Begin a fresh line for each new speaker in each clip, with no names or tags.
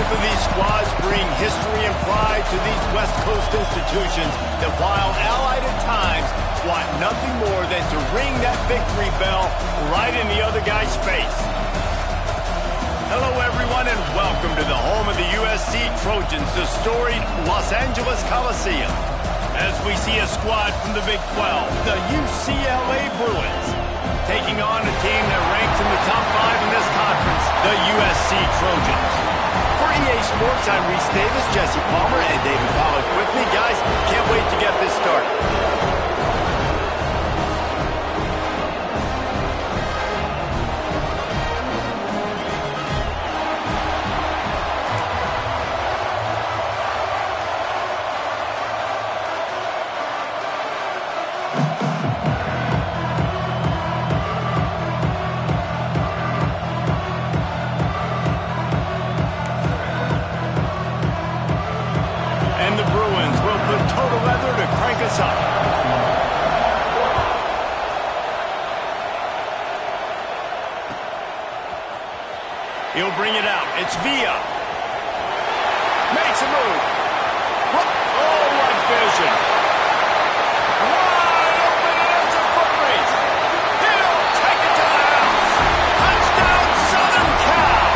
Both of these squads bring history and pride to these West Coast institutions that, while allied at times, want nothing more than to ring that victory bell right in the other guy's face. Hello, everyone, and welcome to the home of the USC Trojans, the storied Los Angeles Coliseum. As we see a squad from the Big 12, the UCLA Bruins, taking on a team that ranks in the top 5 in this conference, the USC Trojans. For EA Sports, I'm Reese Davis, Jesse Palmer, and David Pollack with me. Guys, can't wait to get this started. He'll bring it out. It's Villa. Makes a move. Oh, what vision. Wide open, and it's a foot race. He'll take it to the house. Touchdown, Southern Cal.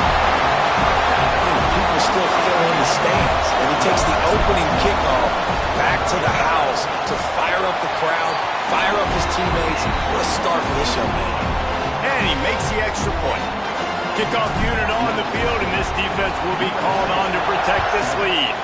People still fill in the stands, and he takes the opening kickoff back to the house to fire up the crowd, fire up his teammates. What a start for this young man.
And he makes the extra point. Kickoff unit on the field, and this defense will be called on to protect this lead.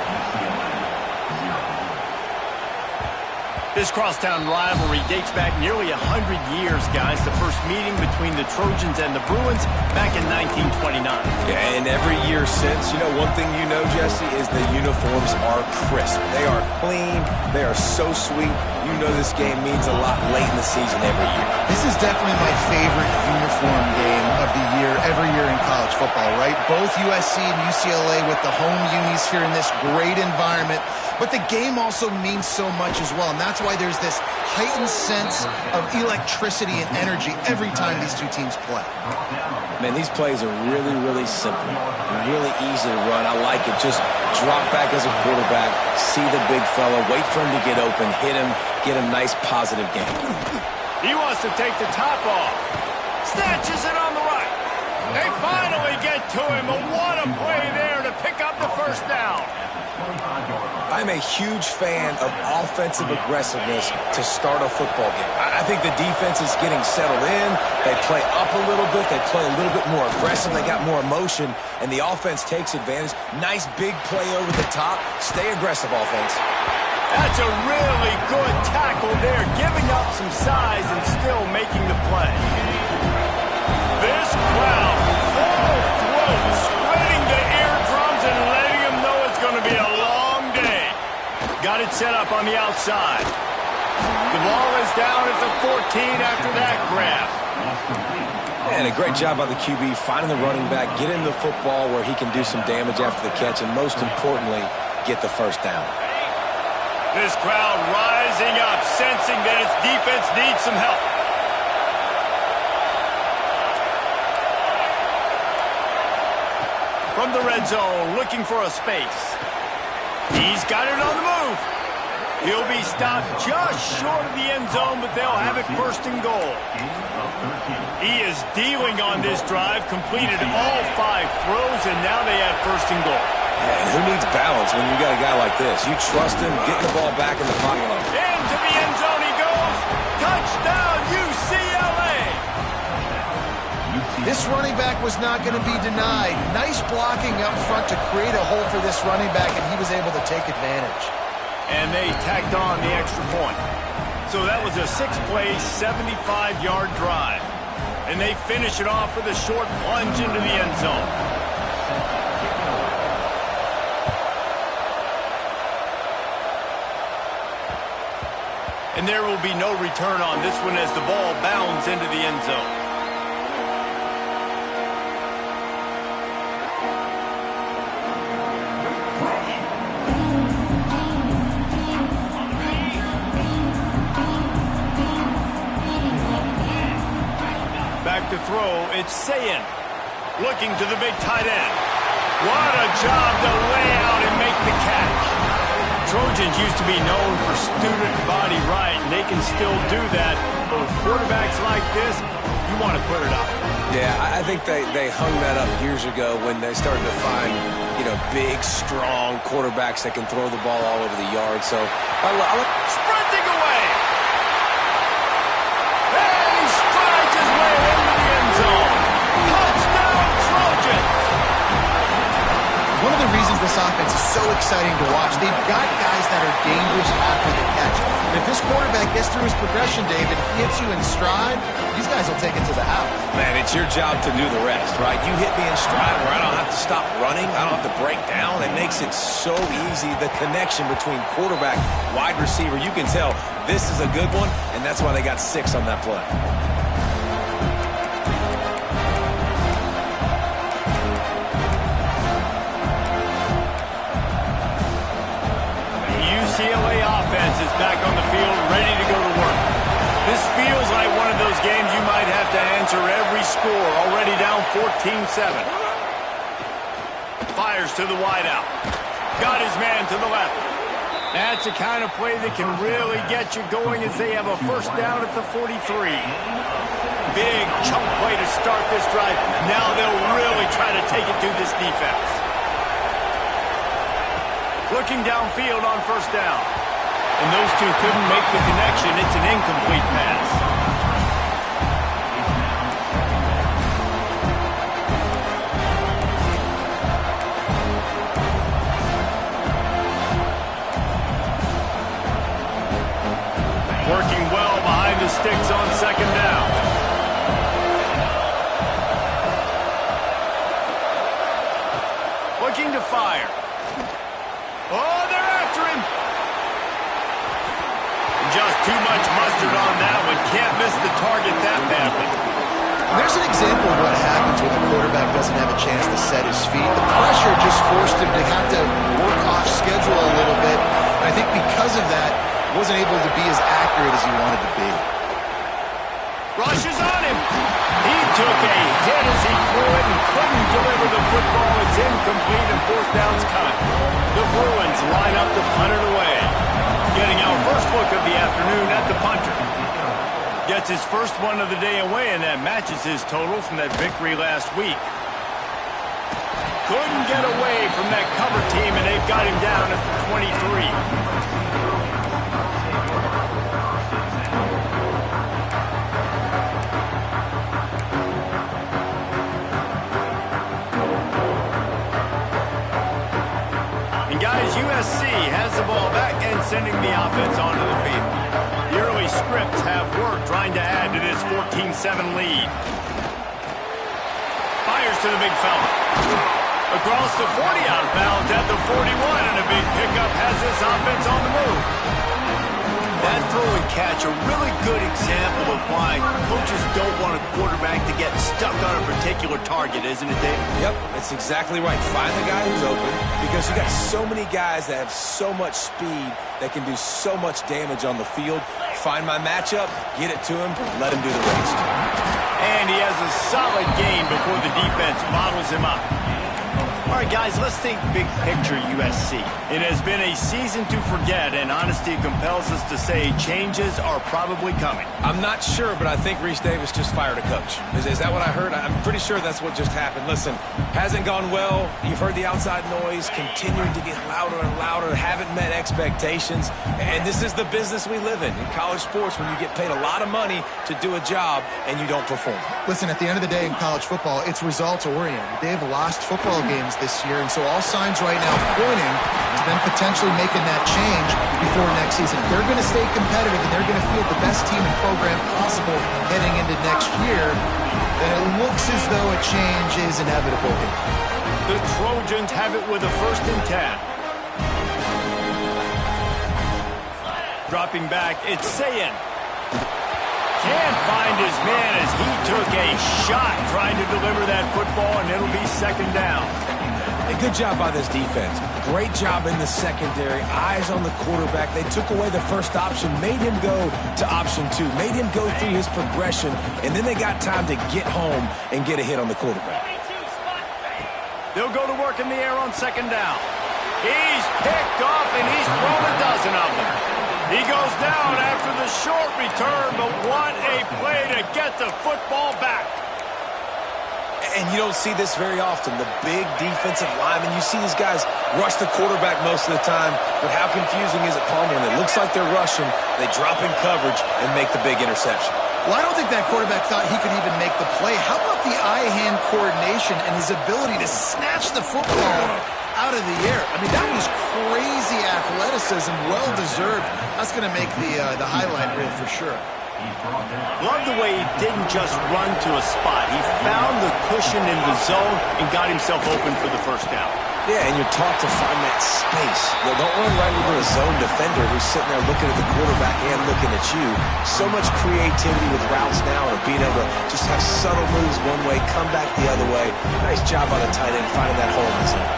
This crosstown rivalry dates back nearly 100 years, guys. The first meeting between the Trojans and the Bruins back in 1929.
Yeah, and every year since, one thing you know, Jesse, is the uniforms are crisp. They are clean. They are so sweet. You know this game means a lot late in the season every year.
This is definitely my favorite uniform game of the year, every year in college football, right? Both USC and UCLA with the home unis here in this great environment. But the game also means so much as well, and that's why there's this heightened sense of electricity and energy every time these two teams play.
Man, these plays are really, really simple. Really easy to run. I like it. Just drop back as a quarterback, see the big fella, wait for him to get open, hit him, get a nice positive game.
He wants to take the top off. Snatches it on the right. They finally get to him, and what a play there to pick up the first down.
I'm a huge fan of offensive aggressiveness to start a football game. I think the defense is getting settled in. They play up a little bit. They play a little bit more aggressive. They got more emotion, and the offense takes advantage. Nice big play over the top. Stay aggressive, offense.
That's a really good tackle there, giving up some size and still making the play. This crowd, full throat, splitting the eardrums and letting them know it's going to be a long day. Got it set up on the outside. The ball is down at the 14 after that grab.
And a great job by the QB finding the running back, getting the football where he can do some damage after the catch, and most importantly, get the first down.
This crowd rising up, sensing that its defense needs some help. From the red zone, looking for a space. He's got it on the move. He'll be stopped just short of the end zone, but they'll have it first and goal. He is dealing on this drive, completed all 5 throws, and now they have first and goal.
And who needs balance when you got a guy like this? You trust him, get the ball back in the pocket.
Into the end zone he goes. Touchdown, UCLA.
This running back was not going to be denied. Nice blocking up front to create a hole for this running back, and he was able to take advantage.
And they tacked on the extra point. So that was a 6-play, 75-yard drive. And they finish it off with a short plunge into the end zone. And there will be no return on this one as the ball bounds into the end zone. Back to throw, it's Sayin. Looking to the big tight end. What a job to lay out and make the catch. Trojans used to be known for student body right, and they can still do that. But with quarterbacks like this, you want to put it up.
Yeah, I think they hung that up years ago when they started to find, big, strong quarterbacks that can throw the ball all over the yard. So,
sprinting away. And he strides his way into the end zone. Touchdown, Trojans.
One of the reasons this offense is so exciting to watch, they've got guys that are dangerous after the catch. And if this quarterback gets through his progression, David, hits you in stride, these guys will take it to the house.
Man, it's your job to do the rest, right? You hit me in stride where I don't have to stop running. I don't have to break down. It makes it so easy. The connection between quarterback, wide receiver, you can tell this is a good one, and that's why they got 6 on that play.
NCAA offense is back on the field, ready to go to work. This feels like one of those games you might have to answer every score, already down 14-7. Fires to the wideout. Got his man to the left. That's the kind of play that can really get you going as they have a first down at the 43. Big chunk play to start this drive. Now they'll really try to take it to this defense. Looking downfield on first down. And those two couldn't make the connection. It's an incomplete pass. Working well behind the sticks on second down. Looking to fire. Oh, they're after him. Just too much mustard on that one. Can't miss the target that badly.
There's an example of what happens when the quarterback doesn't have a chance to set his feet. The pressure just forced him to have to work off schedule a little bit. And I think because of that, wasn't able to be as accurate as he wanted to be.
Rushes on him. He took a hit as he threw it and couldn't deliver the football. It's incomplete and fourth down's cut. The Bruins line up to punt it away. Getting our first look of the afternoon at the punter. Gets his first one of the day away, and that matches his total from that victory last week. Couldn't get away from that cover team, and they've got him down at the 23. Guys, USC has the ball back and sending the offense onto the field. The early scripts have worked trying to add to this 14-7 lead. Fires to the big fella. Across the 40, out of bounds at the 41, and a big pickup has this offense on the move. That throw and catch, a really good example of why coaches don't want a quarterback to get stuck on a particular target, isn't it, Dave?
Yep, it's exactly right. Find the guy who's open, because you got so many guys that have so much speed that can do so much damage on the field. Find my matchup, get it to him, let him do the rest.
And he has a solid gain before the defense models him up. All right, guys, let's think big picture USC. It has been a season to forget, and honesty compels us to say changes are probably coming.
I'm not sure, but I think Reese Davis just fired a coach. Is that what I heard? I'm pretty sure that's what just happened. Listen, hasn't gone well. You've heard the outside noise, continuing to get louder and louder, haven't met expectations. And this is the business we live in college sports, when you get paid a lot of money to do a job and you don't perform.
Listen, at the end of the day in college football, it's results-oriented. They have lost football games this year, and so all signs right now pointing to them potentially making that change before next season. They're going to stay competitive, and they're going to field the best team and program possible heading into next year. And it looks as though a change is inevitable.
The Trojans have it with a 1st and 10. Dropping back, it's Sayin. Can't find his man as he took a shot trying to deliver that football, and it'll be 2nd down.
A good job by this defense. Great job in the secondary. Eyes on the quarterback. They took away the first option, made him go to option 2, made him go through his progression, and then they got time to get home and get a hit on the quarterback.
They'll go to work in the air on second down. He's picked off, and he's thrown a dozen of them. He goes down after the short return, but what a play to get the football back.
And you don't see this very often, the big defensive linemen. You see these guys rush the quarterback most of the time, but how confusing is it, Palmer, when it looks like they're rushing, they drop in coverage and make the big interception?
Well, I don't think that quarterback thought he could even make the play. How about the eye-hand coordination and his ability to snatch the football out of the air? I mean, that was crazy athleticism, well-deserved. That's going to make the highlight reel for sure.
Love the way he didn't just run to a spot. He found the cushion in the zone and got himself open for the first down.
Yeah, and you're taught to find that space. Well, don't run right into a zone defender who's sitting there looking at the quarterback and looking at you. So much creativity with routes now and being able to just have subtle moves one way, come back the other way. Nice job on the tight end finding that hole in the zone.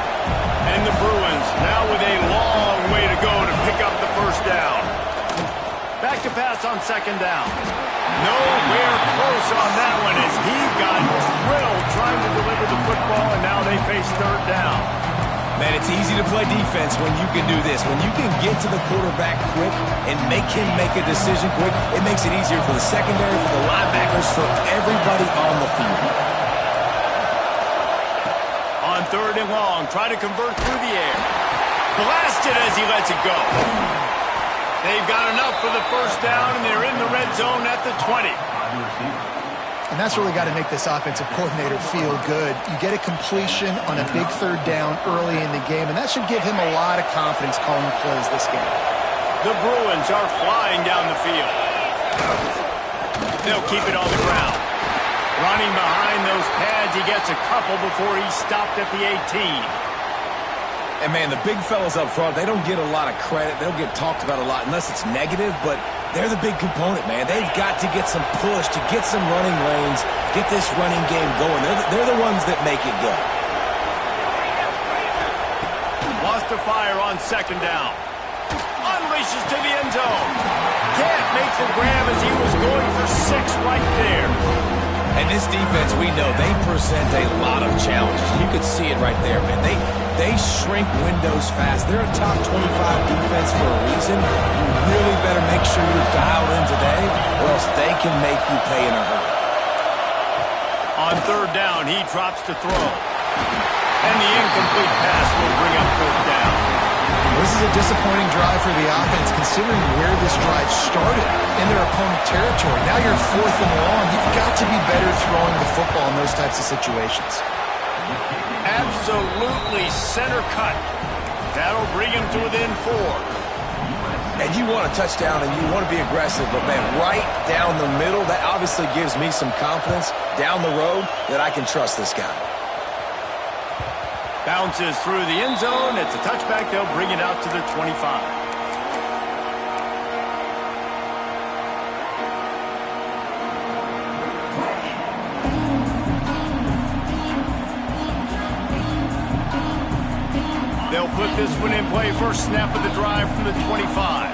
And the Bruins now with a long way to go to pick up the first down. Back to pass on second down. Nowhere close on that one as he got drilled trying to deliver the football, and now they face third down.
Man, it's easy to play defense when you can do this. When you can get to the quarterback quick and make him make a decision quick, it makes it easier for the secondary, for the linebackers, for everybody on the field.
On third and long, try to convert through the air. Blasted as he lets it go. They've got enough for the first down, and they're in the red zone at the 20.
And that's really got to make this offensive coordinator feel good. You get a completion on a big third down early in the game, and that should give him a lot of confidence calling plays this game.
The Bruins are flying down the field. They'll keep it on the ground. Running behind those pads, he gets a couple before he's stopped at the 18.
And, man, the big fellas up front, they don't get a lot of credit. They don't get talked about a lot unless it's negative, but they're the big component, man. They've got to get some push, to get some running lanes, get this running game going. They're the ones that make it go.
Lost to fire on second down. Unleashes to the end zone. Can't make the grab as he was going for 6 right there.
And this defense, we know, they present a lot of challenges. You could see it right there, man. They shrink windows fast. They're a top 25 defense for a reason. You really better make sure you're dialed in today, or else they can make you pay in a hurry.
On third down, he drops to throw. And the incomplete pass will bring up fourth down.
This is a disappointing drive for the offense, considering where this drive started in their opponent territory. Now you're fourth and long. You've got to be better throwing the football in those types of situations.
Absolutely center cut. That'll bring him to within 4.
And you want a touchdown and you want to be aggressive, but, man, right down the middle, that obviously gives me some confidence down the road that I can trust this guy.
Bounces through the end zone. It's a touchback. They'll bring it out to the 25. They'll put this one in play. First snap of the drive from the 25.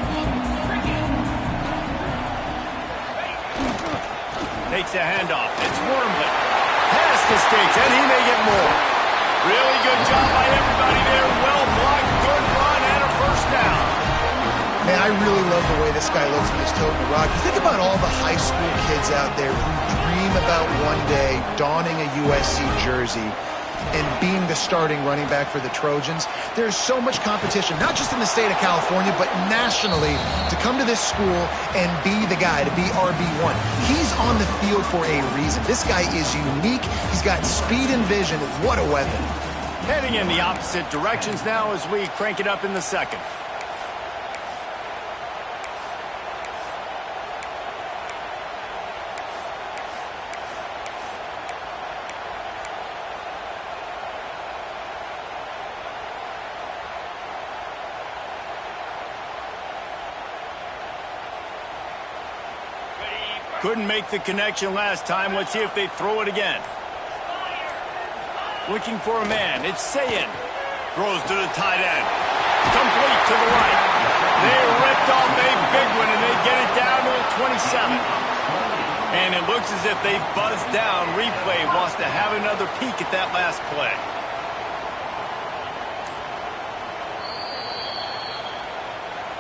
Takes the handoff. It's Wormley. Pass the stakes, and he may get more. Really good job by everybody there. Well blocked, good run, and a first down.
Man, I really love the way this guy looks when he's toting the rock. You think about all the high school kids out there who dream about one day donning a USC jersey and being the starting running back for the Trojans. There's so much competition, not just in the state of California, but nationally, to come to this school and be the guy, to be RB1. He's on the field for a reason. This guy is unique. He's got speed and vision. What a weapon.
Heading in the opposite directions now as we crank it up in the second. Couldn't make the connection last time. Let's see if they throw it again. Looking for a man. It's Sayin. Throws to the tight end. Complete to the right. They ripped off a big one, and they get it down to the 27. And it looks as if they've buzzed down. Replay wants to have another peek at that last play.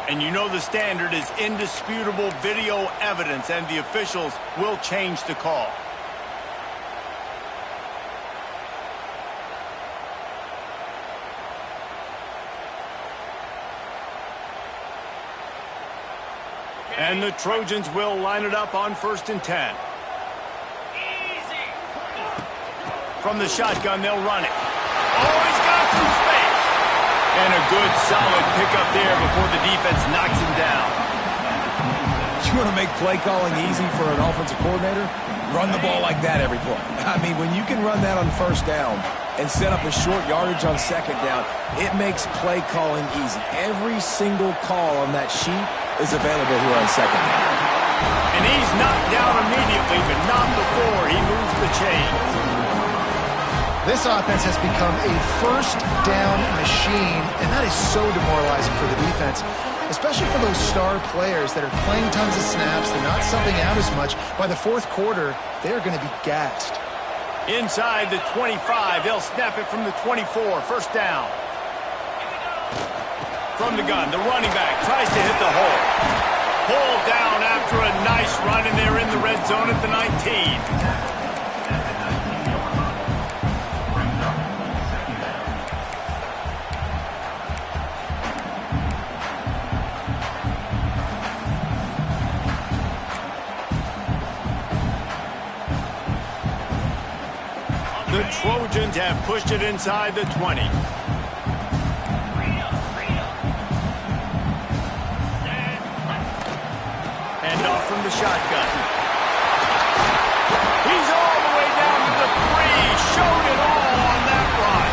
And you know the standard is indisputable video evidence, and the officials will change the call. And the Trojans will line it up on 1st and 10. From the shotgun, they'll run it. Oh, he's got some space. And a good, solid pickup there before the defense knocks him down.
You want to make play calling easy for an offensive coordinator? Run the ball like that every play. I mean, when you can run that on 1st down and set up a short yardage on 2nd down, it makes play calling easy. Every single call on that sheet is available here on 2nd down.
And he's knocked down immediately, but not before he moves the chains.
This offense has become a 1st down machine, and that is so demoralizing for the defense, especially for those star players that are playing tons of snaps. They're not subbing out as much. By the 4th quarter, they're going to be gassed.
Inside the 25, they'll snap it from the 24, 1st down. From the gun, the running back tries to hit the hole. Pulled down after a nice run, and they're in the red zone at the 19. The Trojans have pushed it inside the 20. And off from the shotgun. He's all the way down to the 3. Showed it all on that run.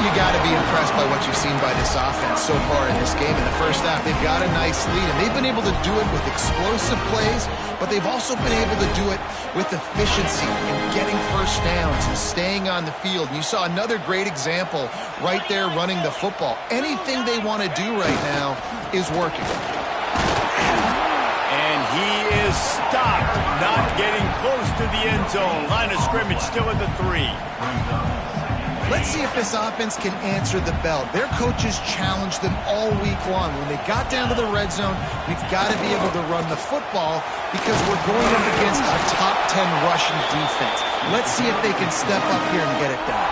You got to be impressed by what you've seen by this offense so far in this game. In the first half, they've got a nice lead, and they've been able to do it with explosive plays, but they've also been able to do it with efficiency and getting 1st downs and staying on the field. And you saw another great example right there running the football. Anything they want to do right now is working.
And he is stopped, not getting close to the end zone. Line of scrimmage still at the 3.
Let's see if this offense can answer the bell. Their coaches challenged them all week long. When they got down to the red zone, we've got to be able to run the football because we're going up against a top 10 rushing defense. Let's see if they can step up here and get it done.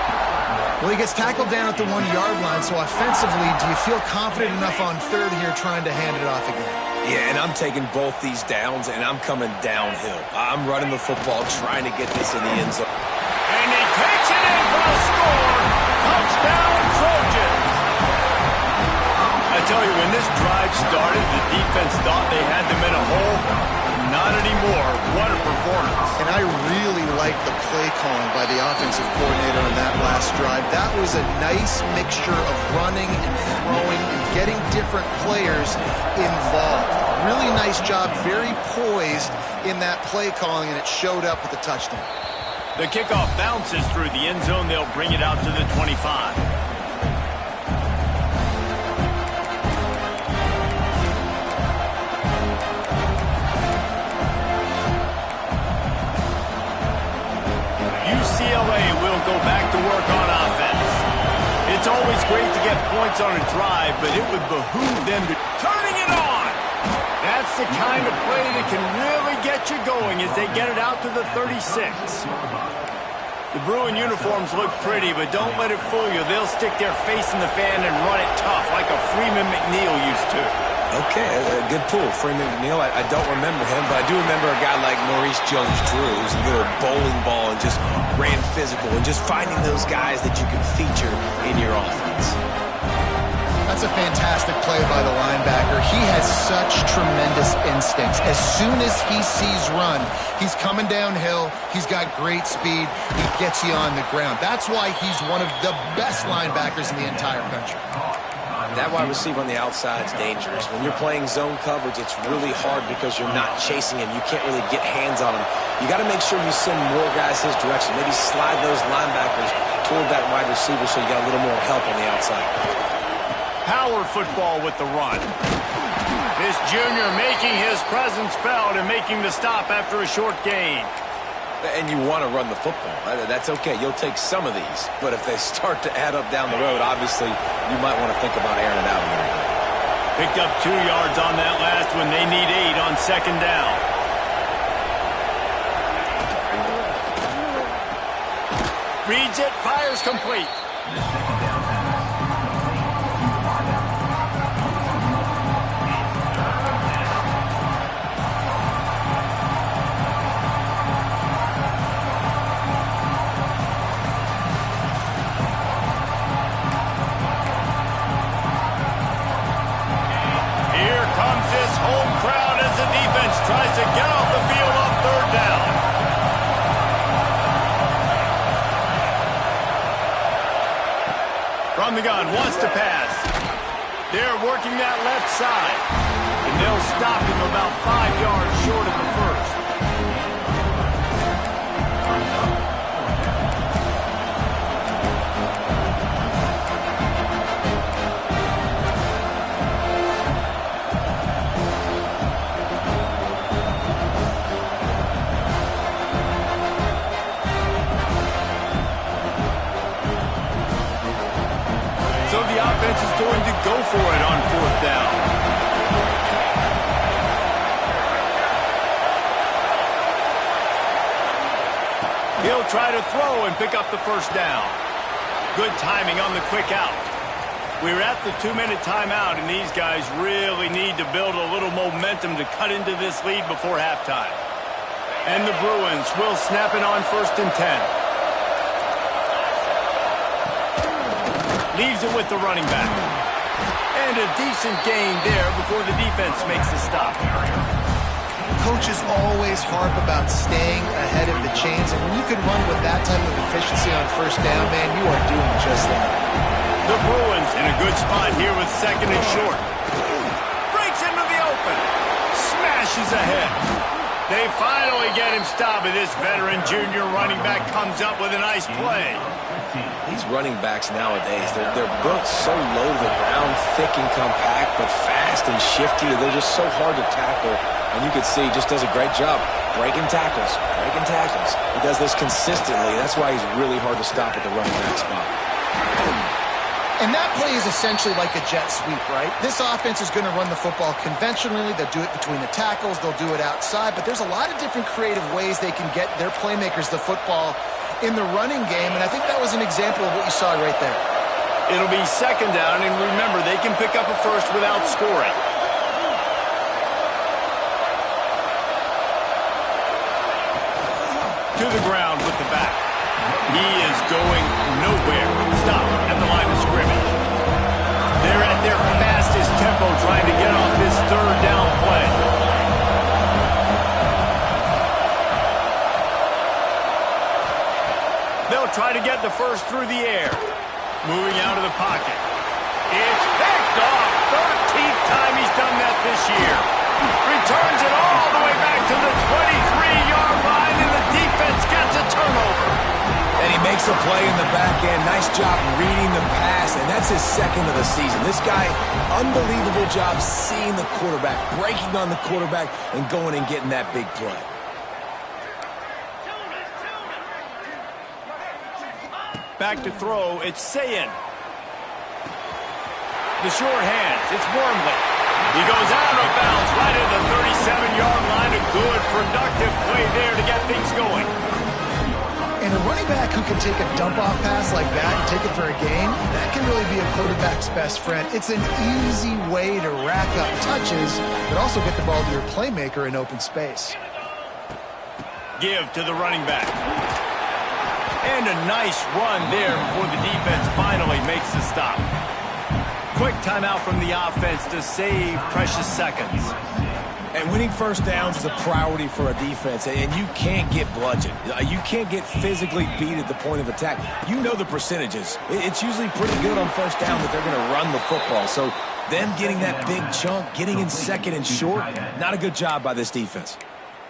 Well, he gets tackled down at the 1-yard line, so offensively, do you feel confident enough on 3rd here trying to hand it off again?
Yeah, and I'm taking both these downs, and I'm coming downhill. I'm running the football, trying to get this in the end zone.
And he takes it in for a score. Touchdown, Trojans. I tell you, when this drive started, the defense thought they had them in a hole. Not anymore. What a performance.
And I really like the play calling by the offensive coordinator on that last drive. That was a nice mixture of running and throwing and getting different players involved. Really nice job, very poised in that play calling, and it showed up with a touchdown.
The kickoff bounces through the end zone. They'll bring it out to the 25. UCLA will go back to work on offense. It's always great to get points on a drive, but it would behoove them to turning it on. That's the kind of play that can really get you going as they get it out to the 36. The Bruin uniforms look pretty, but don't let it fool you. They'll stick their face in the fan and run it tough like a Freeman McNeil used to.
Okay, good pull. Freeman McNeil, I don't remember him, but I do remember a guy like Maurice Jones-Drew who's a little bowling ball and just ran physical, and just finding those guys that you can feature in your offense.
That's a fantastic play by the linebacker. He has such tremendous instincts. As soon as he sees run, he's coming downhill. He's got great speed. He gets you on the ground. That's why he's one of the best linebackers in the entire country.
That wide receiver on the outside is dangerous. When you're playing zone coverage, it's really hard because you're not chasing him. You can't really get hands on him. You got to make sure you send more guys his direction. Maybe slide those linebackers toward that wide receiver so you got a little more help on the outside.
Power football with the run. This junior making his presence felt and making the stop after a short gain.
And you want to run the football. That's okay. You'll take some of these. But if they start to add up down the road, obviously, you might want to think about airing it out a little bit.
Picked up 2 yards on that last one. They need 8 on second down. Reads it, fires complete. Tries to get off the field on third down. From the gun, wants to pass. They're working that left side. And they'll stop him about 5 yards short of the first. So the offense is going to go for it on fourth down. He'll try to throw and pick up the first down. Good timing on the quick out. We're at the 2-minute timeout, and these guys really need to build a little momentum to cut into this lead before halftime. And the Bruins will snap it on 1st and 10. Leaves it with the running back. And a decent gain there before the defense makes the stop.
Coaches always harp about staying ahead of the chains, and when you can run with that type of efficiency on first down, man, you are doing just that.
The Bruins in a good spot here with 2nd and short. Breaks into the open. Smashes ahead. They finally get him stopped, and this veteran junior running back comes up with a nice play.
These running backs nowadays, they're built so low to the ground, thick and compact, but fast and shifty. They're just so hard to tackle. And you can see he just does a great job breaking tackles, breaking tackles. He does this consistently. That's why he's really hard to stop at the running back spot.
And that play is essentially like a jet sweep, right? This offense is going to run the football conventionally. They'll do it between the tackles. They'll do it outside. But there's a lot of different creative ways they can get their playmakers the football in the running game, and I think that was an example of what you saw right there.
It'll be 2nd down, and remember, they can pick up a first without scoring. To the ground with the back. He is going nowhere. Stop at the line of scrimmage. They're at their fastest tempo trying to get off this 3rd down play. They'll try to get the first through the air. Moving out of the pocket. It's picked off. 13th time he's done that this year. Returns it all the way back to the 23-yard line, and the defense gets a turnover.
And he makes a play in the back end. Nice job reading the pass, and that's his 2nd of the season. This guy, unbelievable job seeing the quarterback, breaking on the quarterback, and going and getting that big play.
Back to throw, it's Sayin. The short hands, it's Wormley. He goes out of bounds right at the 37-yard line. A good, productive play there to get things going.
And a running back who can take a dump-off pass like that and take it for a gain, that can really be a quarterback's best friend. It's an easy way to rack up touches, but also get the ball to your playmaker in open space.
Give to the running back. And a nice run there before the defense finally makes the stop. Quick timeout from the offense to save precious seconds.
And winning first downs is a priority for a defense, and you can't get bludgeoned. You can't get physically beat at the point of attack. You know the percentages. It's usually pretty good on first down that they're going to run the football. So them getting that big chunk, getting in 2nd and short, not a good job by this defense.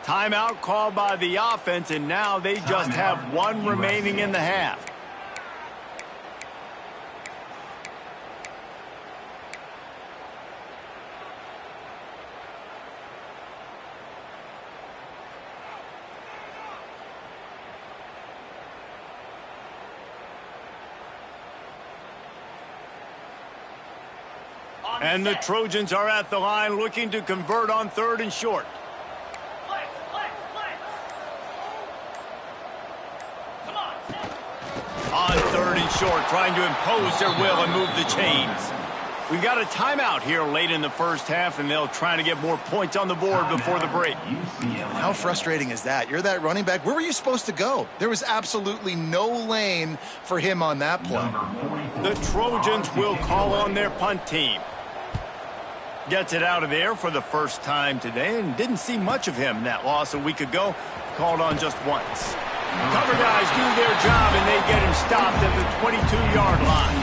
Timeout called by the offense, and now they just have 1 remaining in the half. And the Trojans are at the line looking to convert on 3rd and short. On 3rd and short, trying to impose their will and move the chains. We've got a timeout here late in the first half, and they'll try to get more points on the board before the break.
How frustrating is that? You're that running back. Where were you supposed to go? There was absolutely no lane for him on that play.
The Trojans will call on their punt team. Gets it out of there for the first time today, and didn't see much of him. That loss a week ago, called on just once. Cover guys do their job, and they get him stopped at the 22-yard line.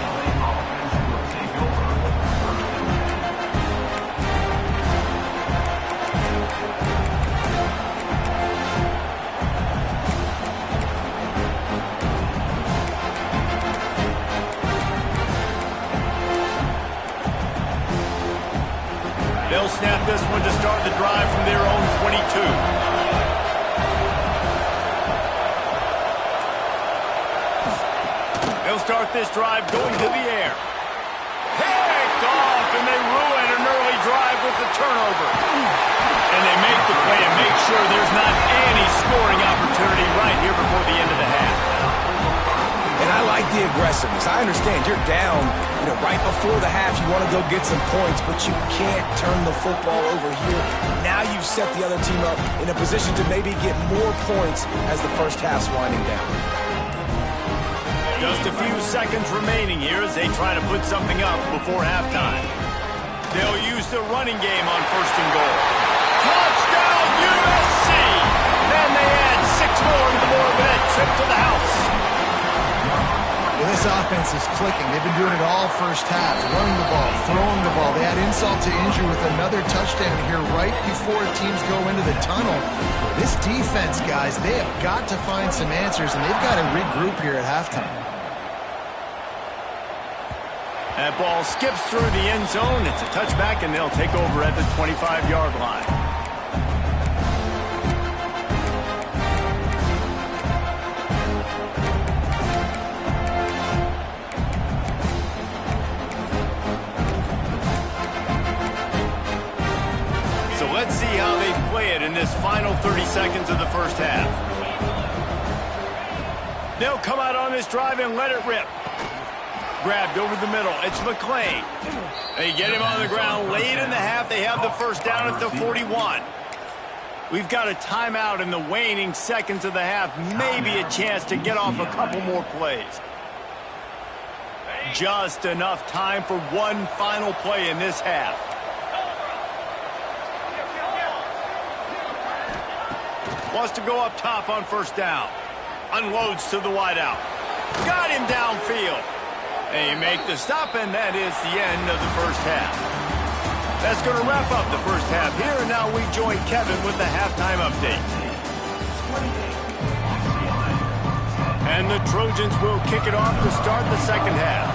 They'll snap this one to start the drive from their own 22. They'll start this drive going to the air. Picked off, and they ruin an early drive with the turnover. And they make the play and make sure there's not any scoring opportunity right here before the end of the half.
And I like the aggressiveness. I understand you're down, right before the half. You want to go get some points, but you can't turn the football over here. Now you've set the other team up in a position to maybe get more points as the first half's winding down.
Just a few seconds remaining here as they try to put something up before halftime. They'll use the running game on 1st and goal. Touchdown USC! Then they add 6 more to the board with that trip to the house.
Well, this offense is clicking. They've been doing it all first half. Running the ball, throwing the ball. They add insult to injury with another touchdown here right before teams go into the tunnel. This defense, guys, they have got to find some answers, and they've got to regroup here at halftime.
That ball skips through the end zone. It's a touchback, and they'll take over at the 25-yard line. So let's see how they play it in this final 30 seconds of the first half. They'll come out on this drive and let it rip. Grabbed over the middle. It's McClain. They get him on the ground late in the half. They have the first down at the 41. We've got a timeout in the waning seconds of the half. Maybe a chance to get off a couple more plays. Just enough time for one final play in this half. Wants to go up top on 1st down. Unloads to the wideout. Got him downfield. They make the stop, and that is the end of the first half. That's going to wrap up the first half here, and now we join Kevin with the halftime update. And the Trojans will kick it off to start the second half.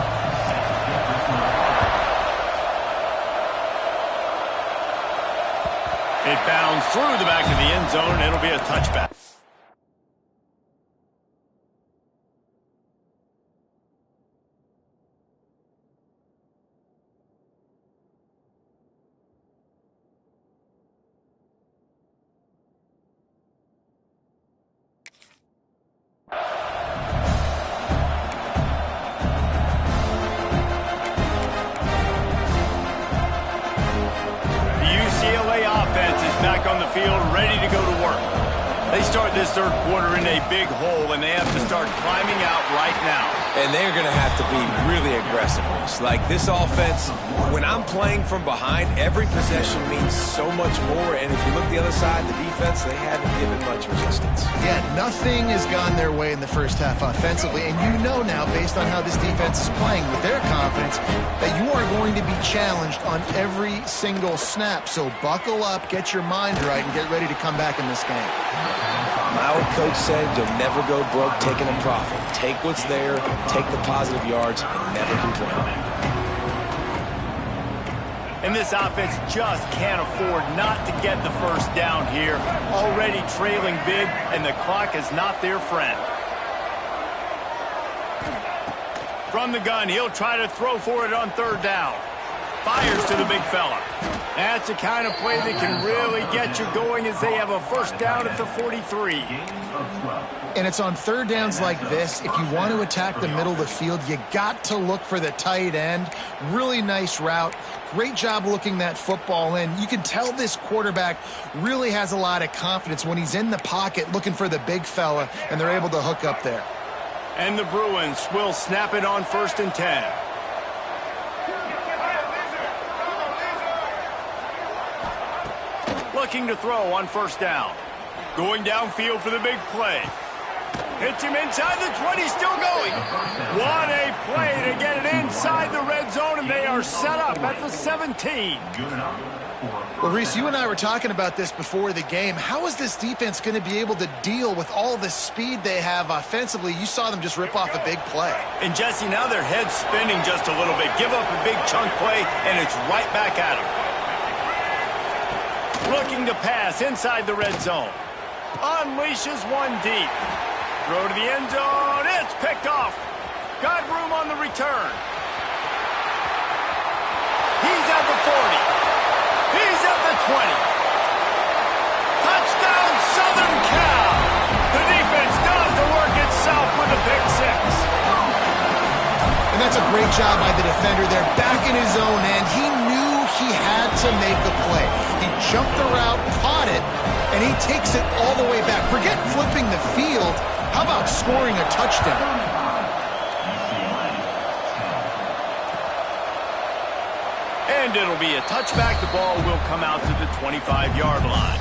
It bounds through the back of the end zone, and it'll be a touchback. Back on the field, ready to go to work. They start this third quarter in a big hole, and they have to start climbing out right now.
And they're going to have to be really aggressive. Like this offense, when I'm playing from behind, every possession means so much more. And if you look the other side, the defense, they haven't given much resistance.
Yeah, nothing has gone their way in the first half offensively. And you know now, based on how this defense is playing with their confidence, that you are going to be challenged on every single snap. So buckle up, get your mind right, and get ready to come back in this game.
My old coach said you'll never go broke taking a profit. Take what's there, take the positive yards, and never complain.
And this offense just can't afford not to get the first down here. Already trailing big, and the clock is not their friend. From the gun, he'll try to throw for it on 3rd down. Fires to the big fella. That's the kind of play that can really get you going as they have a first down at the 43.
And it's on third downs like this. If you want to attack the middle of the field, you got to look for the tight end. Really nice route. Great job looking that football in. You can tell this quarterback really has a lot of confidence when he's in the pocket looking for the big fella, and they're able to hook up there.
And the Bruins will snap it on 1st and 10. Looking to throw on 1st down. Going downfield for the big play. Hits him inside the 20, still going. What a play to get it inside the red zone, and they are set up at the 17.
Well, Reese, you and I were talking about this before the game. How is this defense going to be able to deal with all the speed they have offensively? You saw them just rip off a big play.
And, Jesse, now their head's spinning just a little bit. Give up a big chunk play, and it's right back at them. Looking to pass inside the red zone. Unleashes one deep. Throw to the end zone. It's picked off. Got room on the return. He's at the 40. He's at the 20. Touchdown, Southern Cal. The defense does the work itself with a pick six.
And that's a great job by the defender there. Back in his own end. He knew he had to make a play. He jumped the route, caught it, and he takes it all the way back. Forget flipping the field. How about scoring a touchdown?
And it'll be a touchback. The ball will come out to the 25-yard line.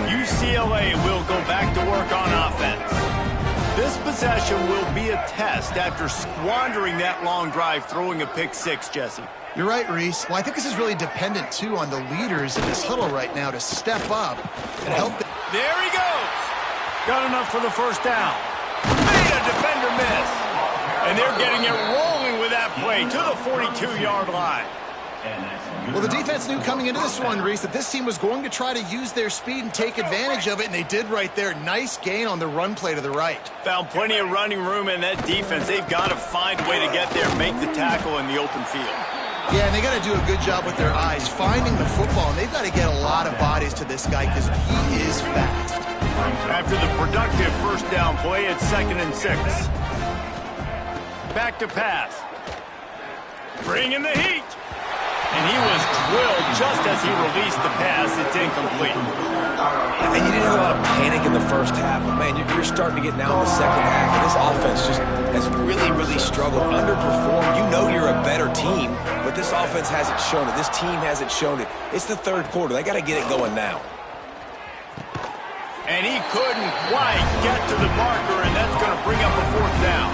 UCLA will go back to work on offense. This possession will be a test after squandering that long drive, throwing a pick six, Jesse.
You're right, Reese. Well, I think this is really dependent, too, on the leaders in this huddle right now to step up and help.
There he goes. Got enough for the first down. Made a defender miss. And they're getting it rolling with that play to the 42-yard line.
Well, the defense knew coming into this one, Reese, that this team was going to try to use their speed and take advantage of it, and they did right there. Nice gain on the run play to the right.
Found plenty of running room in that defense. They've got to find a way to get there, make the tackle in the open field.
Yeah, and they got to do a good job with their eyes, finding the football, and they've got to get a lot of bodies to this guy because he is fast.
After the productive first down play, it's 2nd and 6. Back to pass. Bring in the heat. And he was drilled just as he released the pass. It's incomplete.
And you didn't have a lot of panic in the first half, but, man, you're starting to get now in the second half, and this offense just has really struggled, underperformed. You know you're a better team, but this offense hasn't shown it. This team hasn't shown it. It's the third quarter. They got to get it going now.
And he couldn't quite get to the marker, and that's going to bring up a 4th down.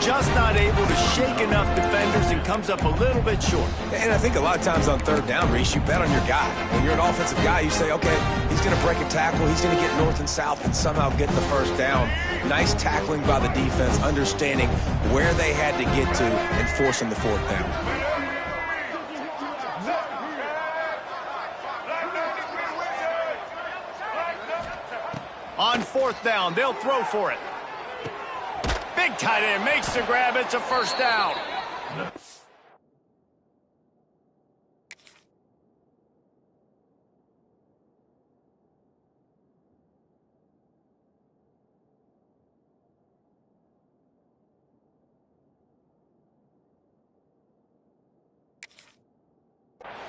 Just not able to shake enough defenders and comes up a little bit short.
And I think a lot of times on third down, Reese, you bet on your guy. When you're an offensive guy, you say, okay, he's going to break a tackle, he's going to get north and south and somehow get the first down. Nice tackling by the defense, understanding where they had to get to and forcing the 4th down.
On 4th down, they'll throw for it. Big tight end makes the grab. It's a first down.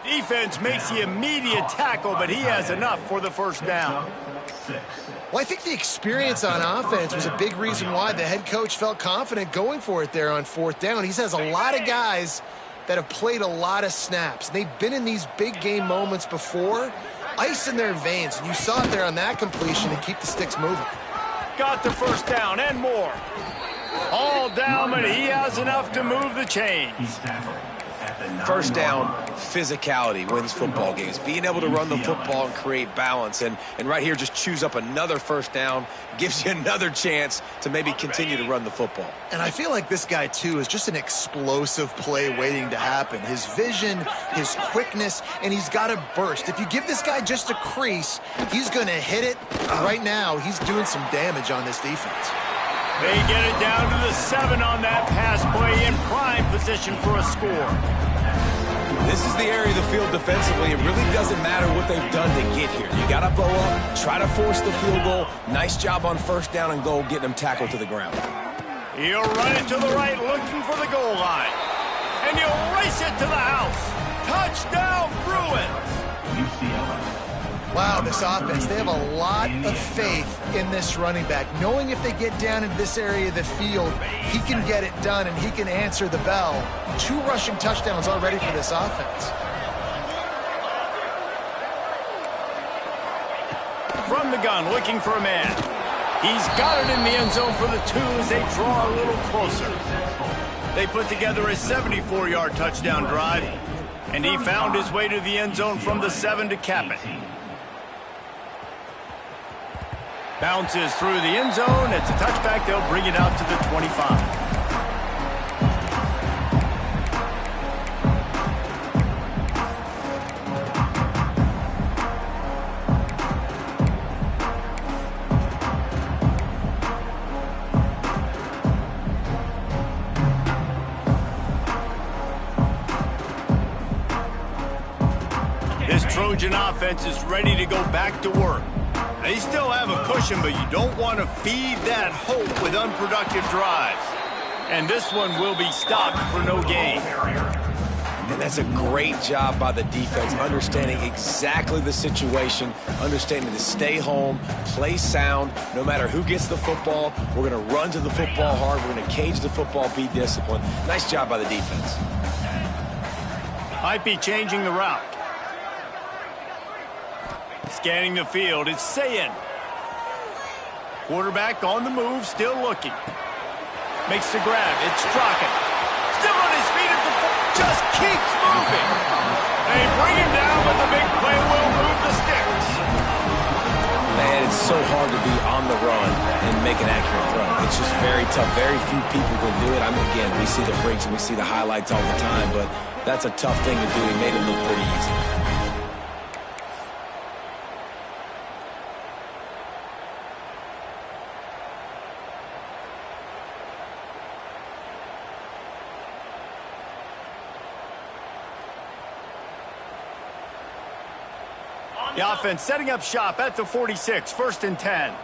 Defense makes the immediate tackle, but he has enough for the first down.
Well, I think the experience on offense was a big reason why the head coach felt confident going for it there on 4th down. He has a lot of guys that have played a lot of snaps. They've been in these big game moments before. Ice in their veins, and you saw it there on that completion to keep the sticks moving.
Got the first down and more. All down, but he has enough to move the chains.
First down, physicality wins football games. Being able to run the football and create balance. And right here, just choose up another first down, gives you another chance to maybe continue to run the football.
And I feel like this guy, too, is just an explosive play waiting to happen. His vision, his quickness, and he's got a burst. If you give this guy just a crease, he's going to hit it. Right now, he's doing some damage on this defense.
They get it down to the 7 on that pass play, in prime position for a score.
This is the area of the field defensively. It really doesn't matter what they've done to get here. You got to bow up, try to force the field goal. Nice job on first down and goal, getting them tackled to the ground.
He'll run it to the right, looking for the goal line. And he'll race it to the house. Touchdown, Bruins!
Wow, this offense, they have a lot of faith in this running back, knowing if they get down into this area of the field, he can get it done and he can answer the bell. 2 rushing touchdowns already for this offense.
From the gun, looking for a man. He's got it in the end zone for the 2 as they draw a little closer. They put together a 74-yard touchdown drive, and he found his way to the end zone from the 7 to cap it. Bounces through the end zone. It's a touchback. They'll bring it out to the 25. This Trojan offense is ready to go back to work. They still have a cushion, but you don't want to feed that hope with unproductive drives. And this one will be stopped for no gain.
And that's a great job by the defense, understanding exactly the situation, understanding to stay home, play sound. No matter who gets the football, we're going to run to the football hard. We're going to cage the football, be disciplined. Nice job by the defense.
Might be changing the route. Scanning the field, it's Sayin. Quarterback on the move, still looking. Makes the grab, it's Strachan. Still on his feet at the just keeps moving. They bring him down, but the big play will move the sticks.
Man, it's so hard to be on the run and make an accurate throw. It's just very tough. Very few people can do it. I mean, again, we see the freaks and we see the highlights all the time, but that's a tough thing to do. He made it look pretty easy.
The offense setting up shop at the 46, 1st and 10.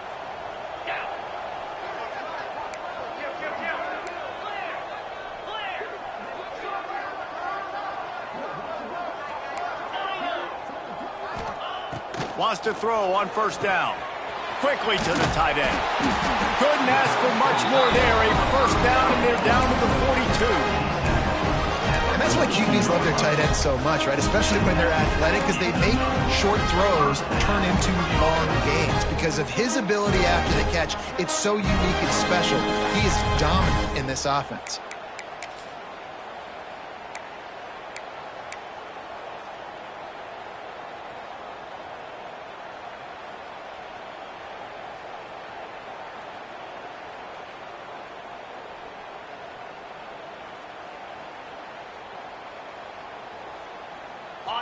Wants to throw on 1st down. Quickly to the tight end. Couldn't ask for much more there. A 1st down, and they're down to the 42.
And that's why QBs love their tight ends so much, right? Especially when they're athletic, because they make short throws turn into long gains. Because of his ability after the catch, it's so unique and special. He is dominant in this offense.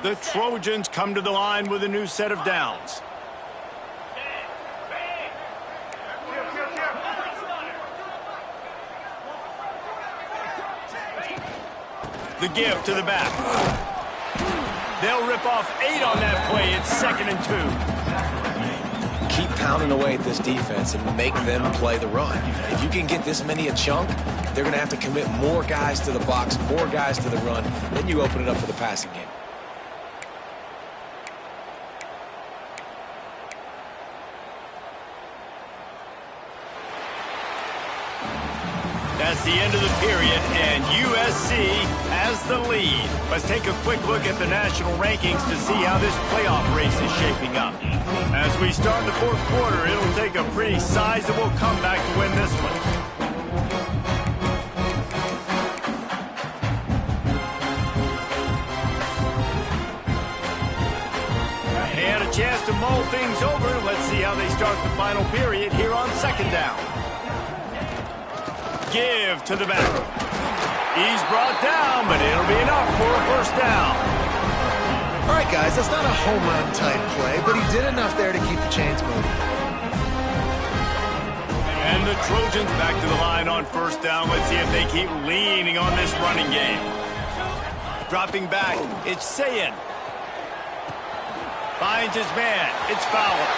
The Trojans come to the line with a new set of downs. The give to the back. They'll rip off 8 on that play. It's 2nd and 2.
Keep pounding away at this defense and make them play the run. If you can get this many a chunk, they're going to have to commit more guys to the box, more guys to the run. Then you open it up for the passing game.
That's the end of the period, and USC has the lead. Let's take a quick look at the national rankings to see how this playoff race is shaping up. As we start the 4th quarter, it'll take a pretty sizable comeback to win this one. chance to mull things over. Let's see how they start the final period here on second down. Give to the back. He's brought down, but it'll be enough for a first down.
All right, guys, that's not a home run type play, but he did enough there to keep the chains moving.
And the Trojans back to the line on first down. Let's see if they keep leaning on this running game. Dropping back, it's Sayin. Finds his man, it's Fowler.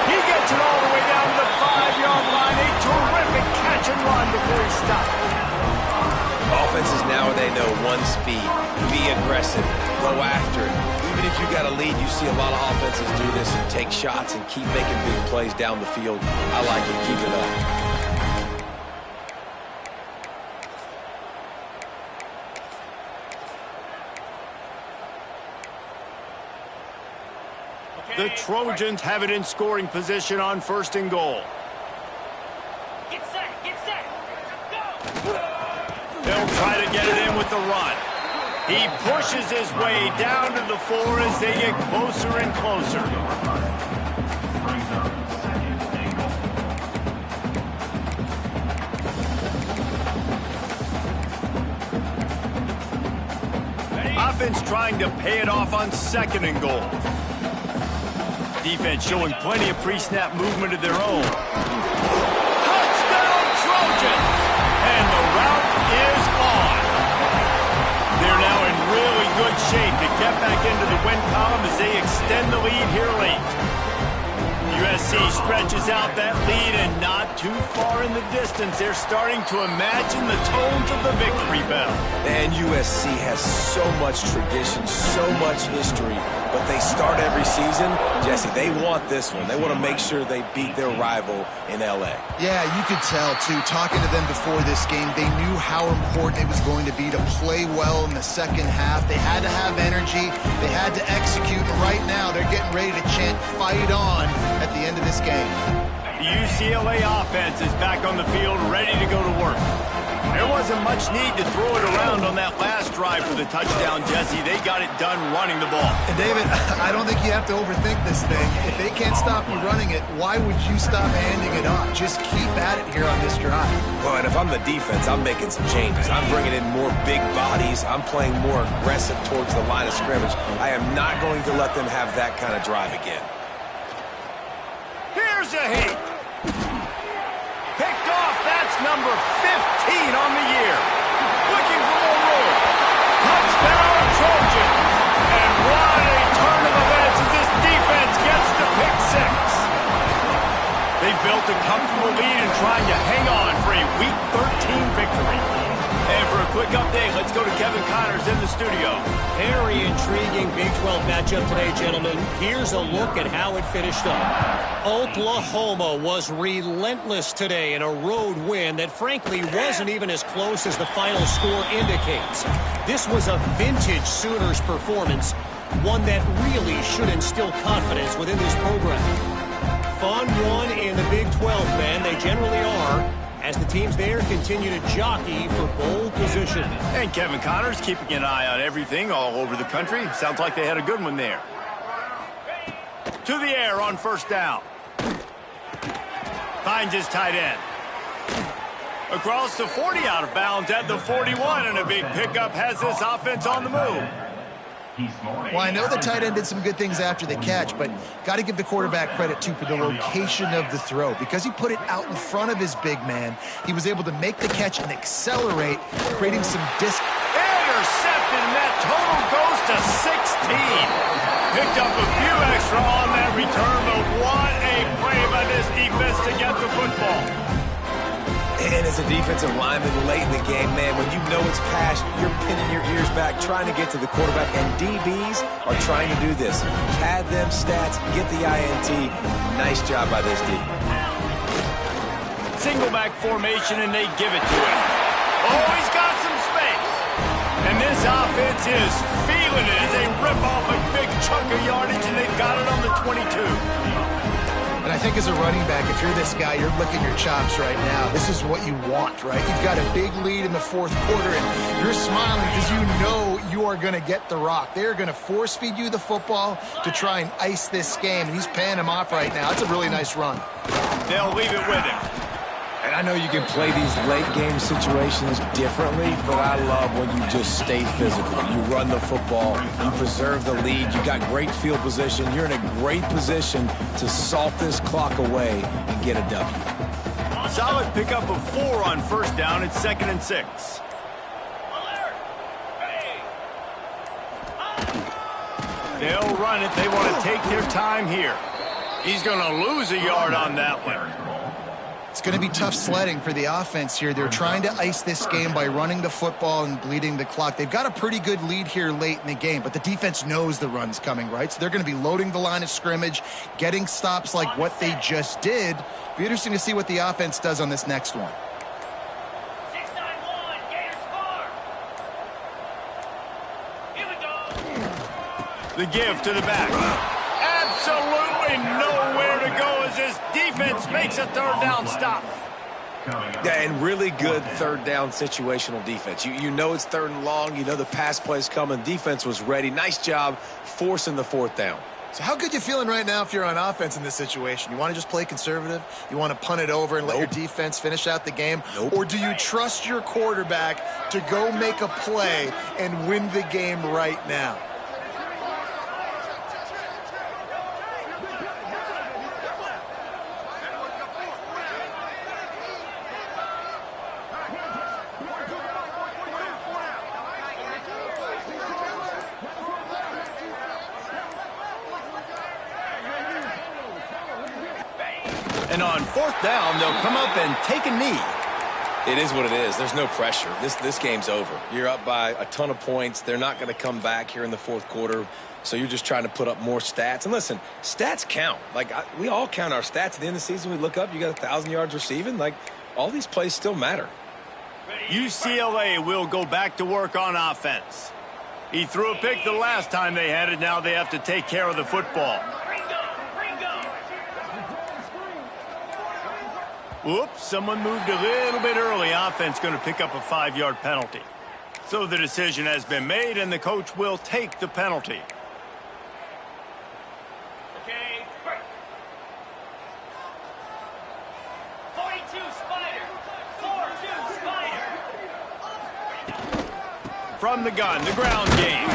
He gets it all the way down to the 5-yard line. A terrific catch and run before he stopped.
Offenses now, they know one speed. Be aggressive. Go after it. Even if you got a lead, you see a lot of offenses do this and take shots and keep making big plays down the field. I like it. Keep it up.
The Trojans have it in scoring position on first and goal.
Get set, go!
They'll try to get it in with the run. He pushes his way down to the 4 as they get closer and closer. Offense trying to pay it off on second and goal. Defense showing plenty of pre-snap movement of their own. Touchdown Trojans! And the route is on. They're now in really good shape to get back into the win column as they extend the lead here late. USC stretches out that lead and not too far in the distance. They're starting to imagine the tones of the victory bell.
And USC has so much tradition, so much history, but they start every season. Jesse, they want this one. They want to make sure they beat their rival in L.A.
Yeah, you could tell, too. Talking to them before this game, they knew how important it was going to be to play well in the second half. They had to have energy. They had to execute. And right now, they're getting ready to chant "Fight on" at the end of this game.
The UCLA offense is back on the field, ready to go to work. There wasn't much need to throw it around on that last drive for the touchdown, Jesse. They got it done running the ball.
And David, I don't think you have to overthink this thing. If they can't stop you running it, why would you stop handing it off? Just keep at it here on this drive.
Well, and if I'm the defense, I'm making some changes. I'm bringing in more big bodies. I'm playing more aggressive towards the line of scrimmage. I am not going to let them have that kind of drive again.
Here's a hit. Picked off, that's number 15 on the year. Looking for more room. Touchdown Trojans. And what a turn of events as this defense gets the pick 6. They built a comfortable lead and trying to hang on for a Week 13 victory. And for a quick update, let's go to Kevin Connors in the studio.
Very intriguing Big 12 matchup today, gentlemen. Here's a look at how it finished up. Oklahoma was relentless today in a road win that frankly wasn't even as close as the final score indicates. This was a vintage Sooners performance, one that really should instill confidence within this program. Fun one in the Big 12, man. They generally are, as the teams there continue to jockey for bowl position.
And Kevin Connors keeping an eye on everything all over the country. Sounds like they had a good one there. To the air on first down. Finds his tight end. Across the 40, out of bounds at the 41, and a big pickup has this offense on the move.
Well, I know the tight end did some good things after the catch, but got to give the quarterback credit, too, for the location of the throw. Because he put it out in front of his big man, he was able to make the catch and accelerate, creating some distance.
Intercepted, and that total goes to 16. Picked up a few extra on that return, but what a play by this defense to get the football.
And as a defensive lineman late in the game, man, when you know it's pass, you're pinning your ears back, trying to get to the quarterback, and DBs are trying to do this. Pad them stats, get the INT. Nice job by this D.
Single back formation, and they give it to him. Oh, he's got some space. And this offense is feeling it as they rip off a big chunk of yardage, and they've got it on the 22.
And I think as a running back, if you're this guy, you're licking your chops right now. This is what you want, right? You've got a big lead in the fourth quarter, and you're smiling because you know you are going to get the rock. They're going to force feed you the football to try and ice this game, and he's paying him off right now. It's a really nice run.
They'll leave it with him.
And I know you can play these late-game situations differently, but I love when you just stay physical. You run the football, you preserve the lead, you got great field position. You're in a great position to salt this clock away and get a W.
Solid pickup of 4 on first down. It's 2nd and 6. They'll run it. They want to take their time here. He's going to lose a yard on that one.
It's going to be tough sledding for the offense here. They're trying to ice this game by running the football and bleeding the clock. They've got a pretty good lead here late in the game, but the defense knows the run's coming, right? So they're going to be loading the line of scrimmage, getting stops like what they just did. Be interesting to see what the offense does on this next one.
The give to the back. Absolutely nowhere to go as this defense makes a third down stop.
Yeah, and really good third down situational defense. You know it's 3rd and long. You know the pass play's coming. Defense was ready. Nice job forcing the 4th down.
So how good you feeling right now if you're on offense in this situation? You want to just play conservative? You want to punt it over and let your defense finish out the game? Or do you trust your quarterback to go make a play and win the game right now?
And on 4th down, they'll come up and take a knee.
It is what it is. There's no pressure. This game's over. You're up by a ton of points. They're not going to come back here in the 4th quarter. So you're just trying to put up more stats. And listen, stats count. We all count our stats. At the end of the season, we look up, you got 1,000 yards receiving. All these plays still matter.
UCLA will go back to work on offense. He threw a pick the last time they had it. Now they have to take care of the football. Whoops, someone moved a little bit early. Offense going to pick up a 5-yard penalty. So the decision has been made, and the coach will take the penalty.
Okay, break. 42 Spider. 4-2 Spider.
From the gun, the ground game.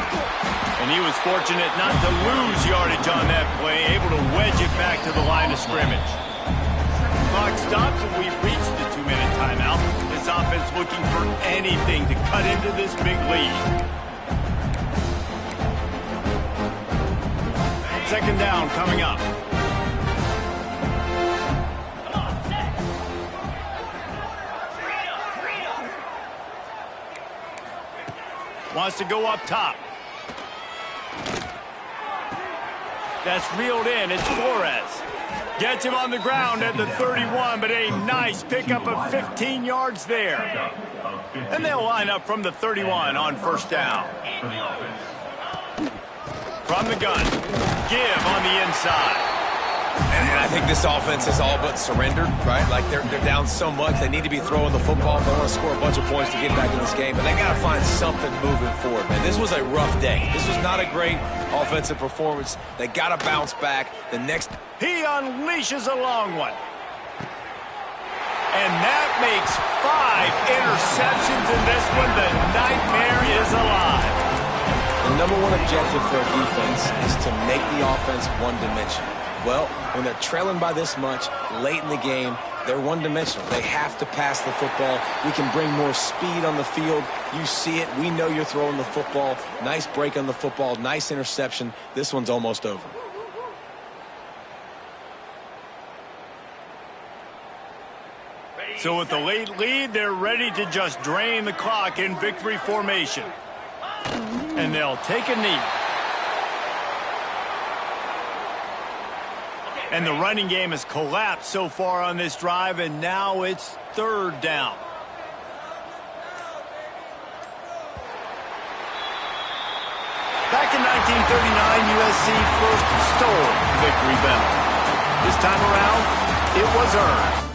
And he was fortunate not to lose yardage on that play, able to wedge it back to the line of scrimmage. Clock stops and we've reached the 2-minute timeout. This offense looking for anything to cut into this big lead. 2nd down coming up.
Come on, set.
Wants to go up top. That's reeled in. It's Flores. Gets him on the ground at the 31, but a nice pickup of 15 yards there. And they'll line up from the 31 on 1st down. From the gun, give on the inside.
And I think this offense is all but surrendered, right? They're down so much. They need to be throwing the football. They want to score a bunch of points to get back in this game. But they got to find something moving forward, man. This was a rough day. This was not a great offensive performance. They got to bounce back.
He unleashes a long one. And that makes 5 interceptions in this one. The nightmare is alive.
The #1 objective for a defense is to make the offense one-dimensional. Well, when they're trailing by this much late in the game, they're one-dimensional. They have to pass the football. We can bring more speed on the field. You see it. We know you're throwing the football. Nice break on the football. Nice interception. This one's almost over.
So with the late lead, they're ready to just drain the clock in victory formation. And they'll take a knee. And the running game has collapsed so far on this drive, and now it's 3rd down. Back in 1939, USC first stole the victory bell. This time around, it was earned.